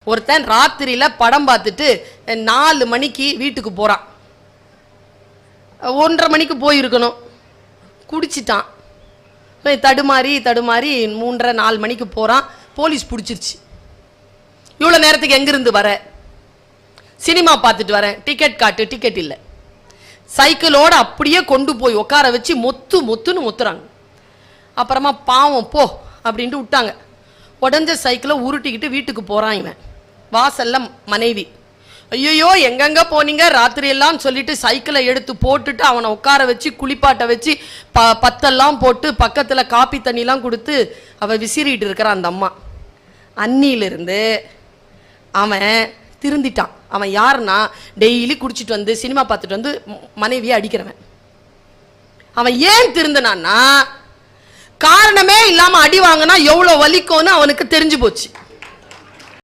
ஒருத்தன் ராத்திரியில படம் பார்த்துட்டு 4 மணிக்கு வீட்டுக்கு போறான். 1:30 மணிக்கு போயிருக்கணும். குடிச்சிட்டான். தடுமாறி 3:30-4 மணிக்கு போறான். போலீஸ் பிடிச்சிருச்சு. இவ்வளவு நேரத்துக்கு எங்கிருந்து வர? சினிமா பார்த்துட்டு வரேன். டிக்கெட் காட்டு. டிக்கெட் இல்லை. சைக்கிளோட அப்படியே கொண்டு போய் உட்கார வச்சு மொத்துன்னு மொத்துறாங்க. அப்புறமா பாவம் போ அப்படின்ட்டு விட்டாங்க. உடஞ்ச சைக்கிளை உருட்டிக்கிட்டு வீட்டுக்கு போறான். இவன் வாசல்ல மனைவி, ஐயோ எங்கெங்க போனீங்க ராத்திரி எல்லாம் சொல்லிட்டு சைக்கிளை எடுத்து போட்டுட்டு அவனை உட்கார வச்சு குளிப்பாட்ட வச்சு பத்தெல்லாம் போட்டு பக்கத்துல காப்பி தண்ணிலாம் கொடுத்து அவ விசிறிட்டு இருக்கிற அந்த அம்மா. அன்னியிலிருந்து அவன் திருந்திட்டான். அவன் யாருன்னா டெய்லி குடிச்சிட்டு வந்து சினிமா பார்த்துட்டு வந்து மனைவியை அடிக்கிறவன். அவன் ஏன் திருந்தினான்னா காரணமே இல்லாம அடி வாங்கினா எவ்வளவு வலிக்கும்னு அவனுக்கு தெரிஞ்சு போச்சு.